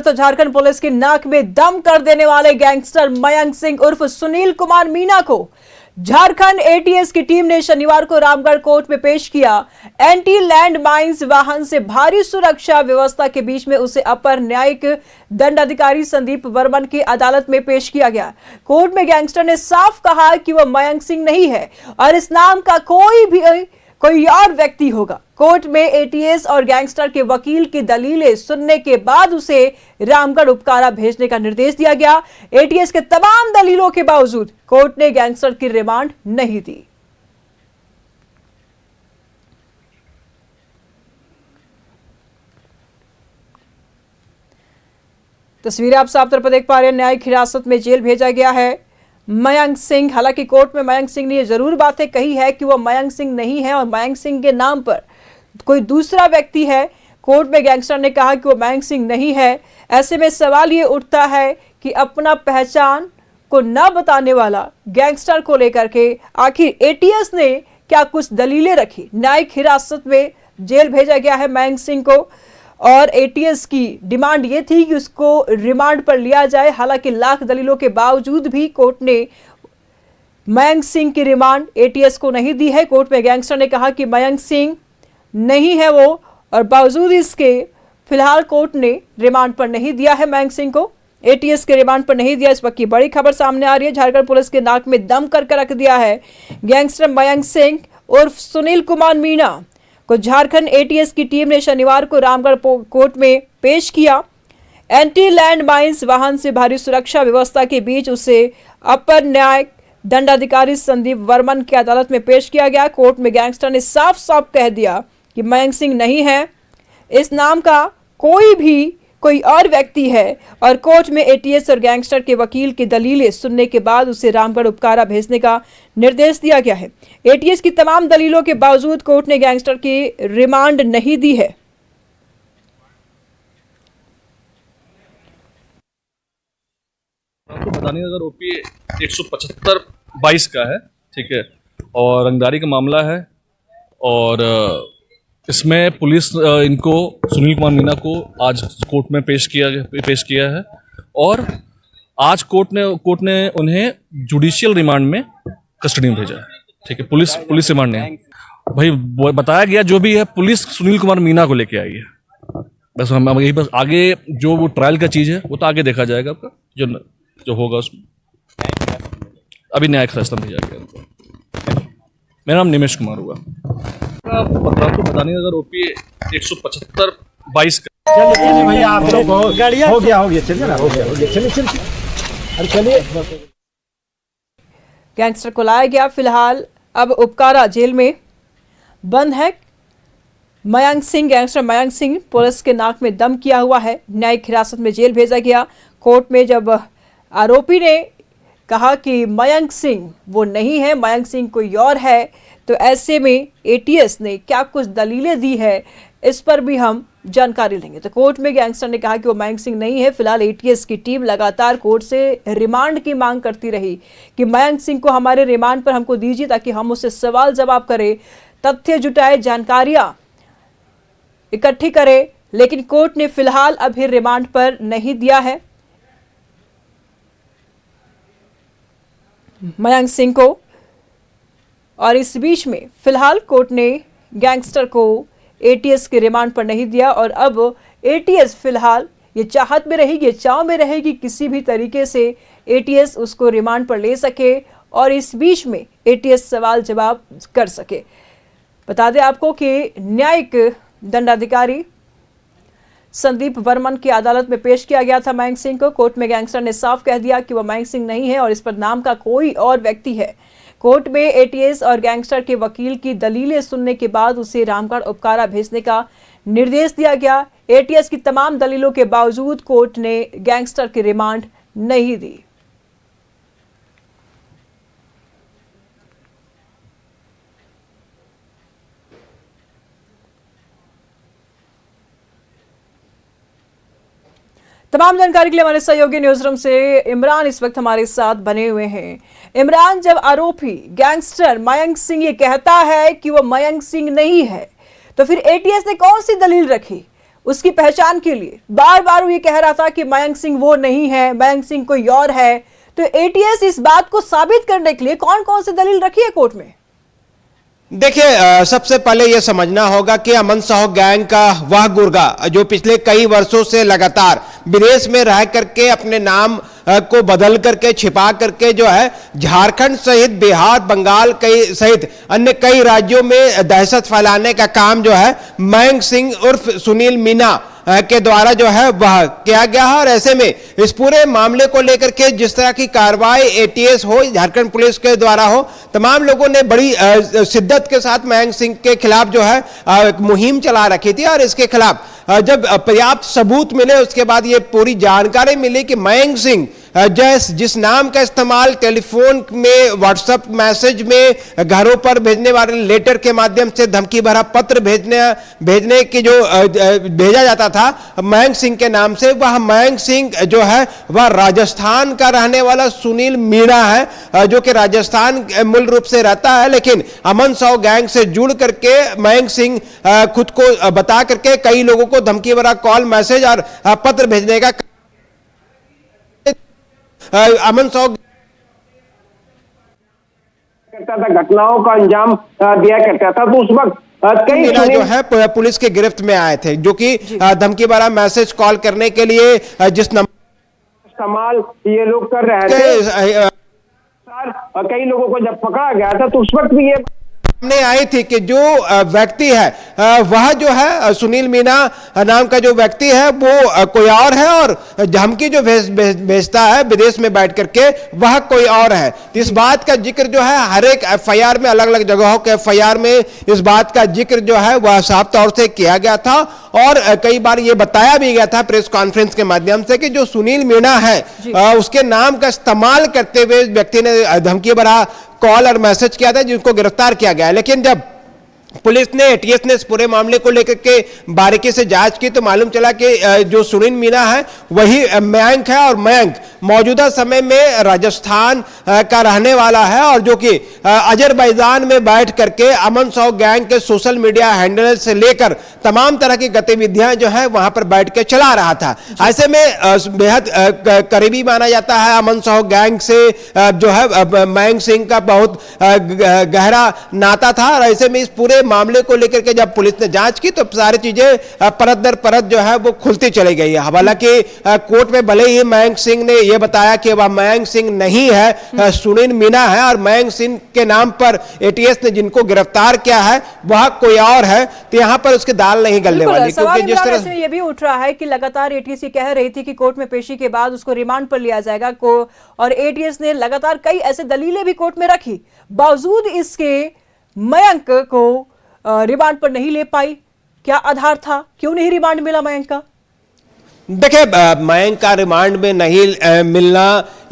तो झारखंड पुलिस की नाक में दम कर देने वाले गैंगस्टर मयंक सिंह उर्फ सुनील कुमार मीणा को झारखंड एटीएस की टीम ने शनिवार को रामगढ़ कोर्ट में पेश किया। एंटी लैंड माइंस वाहन से भारी सुरक्षा व्यवस्था के बीच में उसे अपर न्यायिक दंडाधिकारी संदीप वर्मन की अदालत में पेश किया गया। कोर्ट में गैंगस्टर ने साफ कहा कि वह मयंक सिंह नहीं है और इस नाम का कोई और व्यक्ति होगा। कोर्ट में एटीएस और गैंगस्टर के वकील की दलीलें सुनने के बाद उसे रामगढ़ उपकारा भेजने का निर्देश दिया गया। एटीएस के तमाम दलीलों के बावजूद कोर्ट ने गैंगस्टर की रिमांड नहीं दी। तस्वीरें आप साफ तौर पर देख पा रहे हैं। न्यायिक हिरासत में जेल भेजा गया है मयंक सिंह। हालांकि कोर्ट में मयंक सिंह ने ये जरूर बातें कही है कि वह मयंक सिंह नहीं है और मयंक सिंह के नाम पर कोई दूसरा व्यक्ति है। कोर्ट में गैंगस्टर ने कहा कि वह मयंक सिंह नहीं है। ऐसे में सवाल ये उठता है कि अपना पहचान को न बताने वाला गैंगस्टर को लेकर के आखिर एटीएस ने क्या कुछ दलीलें रखी। न्यायिक हिरासत में जेल भेजा गया है मयंक सिंह को और एटीएस की डिमांड ये थी कि उसको रिमांड पर लिया जाए। हालांकि लाख दलीलों के बावजूद भी कोर्ट ने मयंक सिंह की रिमांड एटीएस को नहीं दी है। कोर्ट में गैंगस्टर ने कहा कि मयंक सिंह नहीं है वो और बावजूद इसके फिलहाल कोर्ट ने रिमांड पर नहीं दिया है मयंक सिंह को। एटीएस के रिमांड पर नहीं दिया। इस वक्त की बड़ी खबर सामने आ रही है। झारखंड पुलिस के नाक में दम करके रख दिया है गैंगस्टर मयंक सिंह उर्फ सुनील कुमार मीणा को झारखंड एटीएस की टीम ने शनिवार को रामगढ़ कोर्ट में पेश किया। एंटी लैंड माइंस वाहन से भारी सुरक्षा व्यवस्था के बीच उसे अपर न्यायिक दंडाधिकारी संदीप वर्मन की अदालत में पेश किया गया। कोर्ट में गैंगस्टर ने साफ साफ कह दिया कि मयंक सिंह नहीं है, इस नाम का कोई और व्यक्ति है और कोर्ट में एटीएस और गैंगस्टर के वकील की दलीलें सुनने के बाद उसे रामगढ़ उपकारा भेजने का निर्देश दिया गया है। एटीएस की तमाम दलीलों के बावजूद कोर्ट ने गैंगस्टर की रिमांड नहीं दी है। आपको बताने अगर ओपी 175/22 का है, ठीक है, और रंगदारी का मामला है और इसमें पुलिस इनको सुनील कुमार मीणा को आज कोर्ट में पेश किया है और आज कोर्ट ने उन्हें जुडिशियल रिमांड में कस्टडी में भेजा है। ठीक है, पुलिस रिमांड नहीं भाई बताया गया जो भी है पुलिस सुनील कुमार मीणा को लेके आई है। बस हम यही बस आगे जो वो ट्रायल का चीज़ है वो तो आगे देखा जाएगा आपका जो होगा उसमें। अभी न्यायिक फैसला भेजा गया उनको। मेरा नाम निमेश कुमार हुआ। आपको बताने अगर ओपी 175/22 का चलिए भैया आप लोग हो गया चलिए ना, हो गया चलिए। गैंगस्टर को लाया गया। फिलहाल अब उपकारा जेल में बंद है मयंक सिंह। गैंगस्टर मयंक सिंह पुलिस के नाक में दम किया हुआ है। न्यायिक हिरासत में जेल भेजा गया। कोर्ट में जब आरोपी ने कहा कि मयंक सिंह वो नहीं है, मयंक सिंह कोई और है, तो ऐसे में एटीएस ने क्या कुछ दलीलें दी है इस पर भी हम जानकारी लेंगे। तो कोर्ट में गैंगस्टर ने कहा कि वो मयंक सिंह नहीं है। फिलहाल एटीएस की टीम लगातार कोर्ट से रिमांड की मांग करती रही कि मयंक सिंह को हमारे रिमांड पर हमको दीजिए ताकि हम उससे सवाल जवाब करें, तथ्य जुटाए, जानकारियां इकट्ठी करें, लेकिन कोर्ट ने फिलहाल अभी रिमांड पर नहीं दिया है मयंक सिंह को। और इस बीच में फिलहाल कोर्ट ने गैंगस्टर को एटीएस के रिमांड पर नहीं दिया और अब एटीएस फिलहाल ये चाहत में रहेगी, ये चाव में रहेगी किसी भी तरीके से एटीएस उसको रिमांड पर ले सके और इस बीच में एटीएस सवाल जवाब कर सके। बता दें आपको कि न्यायिक दंडाधिकारी संदीप वर्मन की अदालत में पेश किया गया था मयंक सिंह को। कोर्ट में गैंगस्टर ने साफ कह दिया कि वह मयंक सिंह नहीं है और इस पर नाम का कोई और व्यक्ति है। कोर्ट में एटीएस और गैंगस्टर के वकील की दलीलें सुनने के बाद उसे रामगढ़ उपकारा भेजने का निर्देश दिया गया। एटीएस की तमाम दलीलों के बावजूद कोर्ट ने गैंगस्टर की रिमांड नहीं दी। तमाम जानकारी के लिए हमारे सहयोगी न्यूज रूम से इमरान इस वक्त हमारे साथ बने हुए हैं। इमरान, जब आरोपी गैंगस्टर मयंक सिंह ये कहता है कि वो मयंक सिंह नहीं है, तो फिर एटीएस ने कौन सी दलील रखी? उसकी पहचान के लिए बार बार वो ये कह रहा था कि मयंक सिंह वो नहीं है, मयंक सिंह कोई और है। तो एटीएस इस बात को साबित करने के लिए कौन कौन सी दलील रखी है कोर्ट में? देखिए, सबसे पहले यह समझना होगा कि अमन साहू गैंग का वह गुर्गा जो पिछले कई वर्षों से लगातार विदेश में रह करके अपने नाम को बदल करके छिपा करके जो है झारखंड सहित बिहार, बंगाल सहित अन्य कई राज्यों में दहशत फैलाने का काम जो है मयंक सिंह उर्फ सुनील मीना के द्वारा जो है वह किया गया है। और ऐसे में इस पूरे मामले को लेकर के जिस तरह की कार्रवाई एटीएस हो, झारखंड पुलिस के द्वारा हो, तमाम लोगों ने बड़ी शिद्दत के साथ मयंक सिंह के खिलाफ जो है मुहिम चला रखी थी। और इसके खिलाफ जब पर्याप्त सबूत मिले उसके बाद ये पूरी जानकारी मिली कि मयंक सिंह जिस नाम का इस्तेमाल टेलीफोन में, व्हाट्सएप मैसेज में, घरों पर भेजने वाले लेटर के माध्यम से धमकी भरा पत्र भेजने की जो भेजा जाता था मयंक सिंह के नाम से, वह मयंक सिंह जो है वह राजस्थान का रहने वाला सुनील मीणा है, जो कि राजस्थान मूल रूप से रहता है। लेकिन अमन साहू गैंग से जुड़ करके मयंक सिंह खुद को बता करके कई लोगों को धमकी भरा कॉल, मैसेज और पत्र भेजने का अमन साहू करता था, घटनाओं का अंजाम दिया करता था। तो उस वक्त कई जो है पुलिस के गिरफ्त में आए थे, जो कि धमकी भरा मैसेज कॉल करने के लिए जिस नंबर इस्तेमाल ये लोग कर रहे थे, कई लोगों को जब पकड़ा गया था तो उस वक्त भी ये सामने आई थी कि जो व्यक्ति है वह जो है सुनील मीना नाम का जो व्यक्ति है वो कोई और है, और धमकी जो भेजता है विदेश में बैठ करके वह कोई और है। इस बात का जिक्र जो है हर एक एफआईआर में, अलग अलग जगहों के एफआईआर में इस बात का जिक्र जो है वह साफ तौर से किया गया था। और कई बार ये बताया भी गया था प्रेस कॉन्फ्रेंस के माध्यम से कि जो सुनील मीणा है उसके नाम का इस्तेमाल करते हुए व्यक्ति ने धमकी भरा कॉल और मैसेज किया था, जिनको गिरफ्तार किया गया। लेकिन जब पुलिस ने, एटीएस ने इस पूरे मामले को लेकर के बारीकी से जांच की तो मालूम चला कि जो सुनील मीणा है वही मयंक है, और मयंक मौजूदा समय में राजस्थान का रहने वाला है, और जो कि अजरबैजान में बैठ करके अमन साहू गैंग के सोशल मीडिया हैंडल से लेकर तमाम तरह की गतिविधियां जो है वहां पर बैठ के चला रहा था। ऐसे में बेहद करीबी माना जाता है अमन साहू गैंग से जो है मयंक सिंह का बहुत गहरा नाता था। और ऐसे में इस पूरे मामले को लेकर के जब पुलिस ने जांच की तो सारी चीजें परत दर परत जो है वो खुलती चली गई है। हालांकि कोर्ट में भले ही मयंक सिंह ने यह बताया कि वह मयंक सिंह नहीं है, सुनील मीणा है, और मयंक सिंह के नाम पर एटीएस ने जिनको गिरफ्तार किया है वह कोई और है, तो यहां पर उसके दाल नहीं गलने वाली। क्योंकि जिस तरह से यह भी उठ रहा है कि लगातार एटीएस कह रही थी कि कोर्ट में पेशी के बाद उसको रिमांड पर लिया जाएगा और एटीएस ने लगातार कई ऐसे दलीलें भी कोर्ट में रखी, बावजूद इसके मयंक को रिमांड पर नहीं ले पाई। क्या आधार था, क्यों नहीं रिमांड मिला मयंक का? देखिए, मयंक का रिमांड में नहीं मिलना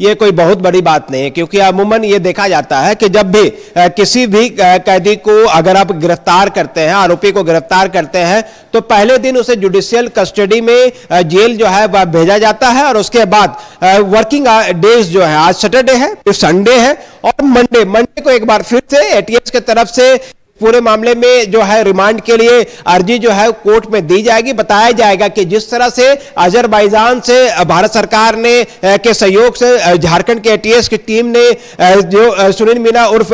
ये कोई बहुत बड़ी बात नहीं है, क्योंकि अमूमन ये देखा जाता है कि जब भी किसी भी कैदी को अगर आप गिरफ्तार करते हैं, आरोपी को गिरफ्तार करते हैं, तो पहले दिन उसे जुडिशियल कस्टडी में जेल जो है वह भेजा जाता है, और उसके बाद वर्किंग डेज जो है, आज सैटरडे है, फिर संडे है, और मंडे को एक बार फिर से एटीएस की तरफ से पूरे मामले में जो है रिमांड के लिए अर्जी जो है कोर्ट में दी जाएगी। बताया जाएगा कि जिस तरह से अजरबैजान से भारत सरकार ने के सहयोग से झारखंड के एटीएस की टीम ने जो सुनील मीणा उर्फ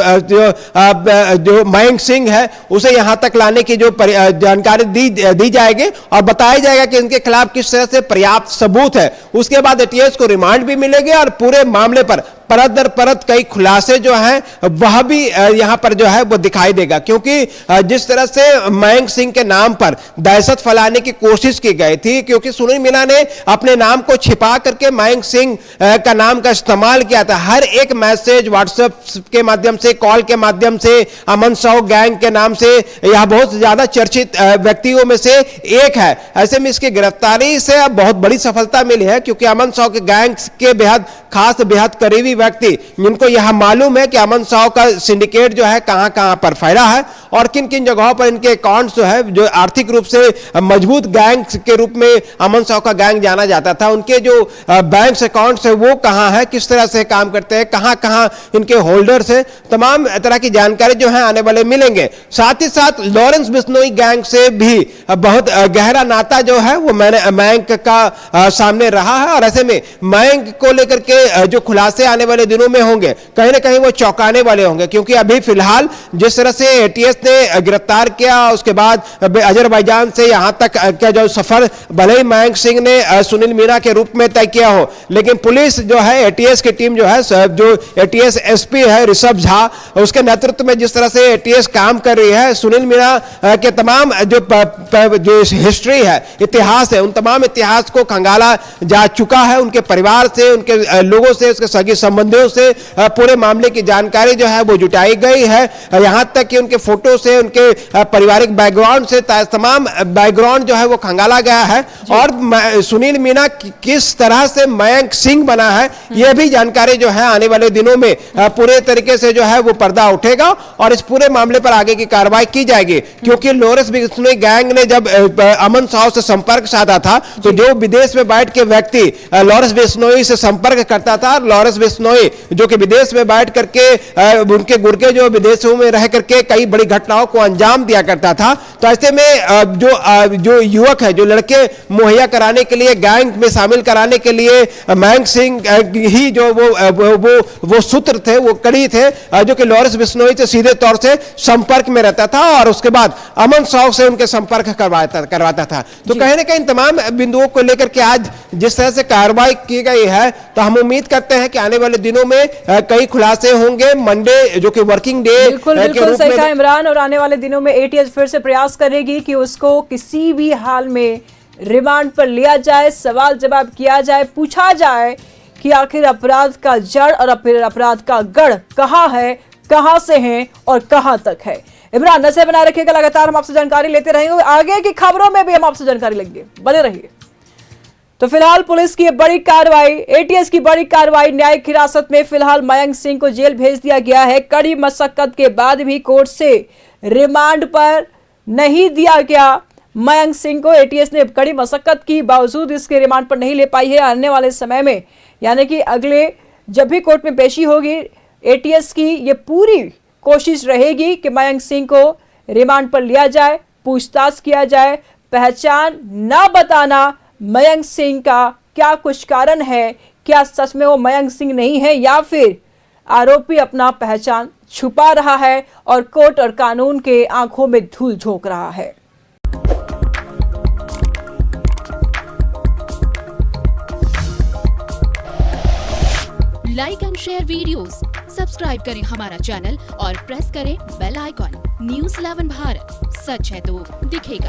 जो मयंक सिंह है उसे यहां तक लाने की जो जानकारी दी जाएगी, और बताया जाएगा कि इनके खिलाफ किस तरह से पर्याप्त सबूत है। उसके बाद एटीएस को रिमांड भी मिलेगी, और पूरे मामले पर परत दर परत कई खुलासे जो हैं वह भी यहां पर जो है वो दिखाई देगा। क्योंकि जिस तरह से मयंक सिंह के नाम पर दहशत फैलाने की कोशिश की गई थी, क्योंकि सुनील मीणा ने अपने नाम को छिपा करके मयंक सिंह का नाम का इस्तेमाल किया था। हर एक मैसेज व्हाट्सएप के माध्यम से, कॉल के माध्यम से अमन साहू गैंग के नाम से यह बहुत ज्यादा चर्चित व्यक्तियों में से एक है। ऐसे में इसकी गिरफ्तारी से बहुत बड़ी सफलता मिली है, क्योंकि अमन साहू के गैंग के बेहद खास, बेहद करीबी व्यक्ति जिनको यह मालूम है कि अमन साहू का सिंडिकेट जो है कहां कहां पर फैला है, और किन किन जगहों पर इनके अकाउंट्स जो है, जो आर्थिक रूप से मजबूत गैंग के रूप में अमन साव का गैंग जाना जाता था, उनके जो बैंक अकाउंट्स है वो कहां है, किस तरह से काम करते हैं, कहां कहां इनके होल्डर्स है, तमाम तरह की जानकारी जो है आने वाले मिलेंगे। साथ ही साथ लॉरेंस बिश्नोई गैंग से भी बहुत गहरा नाता जो है वो मयंक का सामने रहा है, और ऐसे में मयंक को लेकर के जो खुलासे आने वाले दिनों में होंगे कहीं ना कहीं वो चौंकाने वाले होंगे, क्योंकि अभी फिलहाल जिस तरह से एटीएस ने गिरफ्तार किया, उसके बाद अजरबैजान से यहां तक का जो सफर भले ही मयंक सिंह ने सुनील मीणा के रूप में तय किया हो, लेकिन पुलिस जो है, एटीएस की टीम जो है, जो एटीएस एसपी है ऋषभ झा, उसके नेतृत्व में जिस तरह से एटीएस काम कर रही है, सुनील मीणा के तमाम जो हिस्ट्री है, इतिहास है, उन तमाम इतिहास को खंगाला जा चुका है, उनके परिवार से, उनके लोगों से, उसके सगी संबंधियों से पूरे मामले की जानकारी जो है वो जुटाई गई है, यहां तक कि उनके फोटो से, उनके पारिवारिक बैकग्राउंड से तमाम बैकग्राउंड जो है वो खंगाला गया है, और सुनील मीणा किस तरह से मयंक सिंह बना है यह भी जानकारी जो है आने वाले दिनों में पूरे तरीके से जो है वो पर्दा उठेगा, और इस पूरे मामले पर आगे की कार्रवाई की जाएगी। क्योंकि लॉरेंस बिश्नोई गैंग ने जब अमन साव से संपर्क साधा था, तो जो विदेश में बैठ के व्यक्ति लॉरेंस बिश्नोई से संपर्क करता था, लॉरेंस बिश्नोई जो कि विदेश में बैठ करके उनके गुर्गे जो विदेशों में रह करके कई बड़ी घटनाओं को अंजाम दिया करता था, तो ऐसे में जो युवक है, जो लड़के मुहैया कराने के लिए, गैंग में शामिल कराने के लिए मयंक सिंह ही जो वो सूत्र थे, वो कड़ी थे, जो कि लॉरेंस बिश्नोई से सीधे तौर से संपर्क में रहता था, और उसके बाद अमन साव से उनके संपर्क करवाता था। तो कहीं ना कहीं तमाम बिंदुओं को लेकर के आज जिस तरह से कार्रवाई की गई है, तो हम उम्मीद करते हैं कि आने वाले दिनों में कई खुलासे होंगे। मंडे जो कि वर्किंग डे बिल्कुल सही कहा इमरान, और आने वाले दिनों में एटीएस फिर से प्रयास करेगी कि उसको किसी भी हाल में रिमांड पर लिया जाए, सवाल जवाब किया जाए, पूछा जाए कि आखिर अपराध का जड़ और अपराध का गढ़ कहां है, कहां से है और कहां तक है। इमरान, नजर बनाए रखिएगा, लगातार हम आपसे जानकारी लेते रहेंगे, आगे की खबरों में भी हम आपसे जानकारी लेंगे, बने रहिए। तो फिलहाल पुलिस की बड़ी कार्रवाई, एटीएस की बड़ी कार्रवाई, न्यायिक हिरासत में फिलहाल मयंक सिंह को जेल भेज दिया गया है। कड़ी मशक्कत के बाद भी कोर्ट से रिमांड पर नहीं दिया गया मयंक सिंह को। एटीएस ने कड़ी मशक्कत की बावजूद इसके रिमांड पर नहीं ले पाई है। आने वाले समय में, यानी कि अगले जब भी कोर्ट में पेशी होगी, एटीएस की ये पूरी कोशिश रहेगी कि मयंक सिंह को रिमांड पर लिया जाए, पूछताछ किया जाए, पहचान ना बताना मयंक सिंह का क्या कुछ कारण है, क्या सच में वो मयंक सिंह नहीं है, या फिर आरोपी अपना पहचान छुपा रहा है और कोर्ट और कानून के आंखों में धूल झोंक रहा है। Like and share videos, subscribe करें हमारा चैनल और प्रेस करें बेल आइकॉन। न्यूज़ 11 भारत, सच है तो दिखेगा।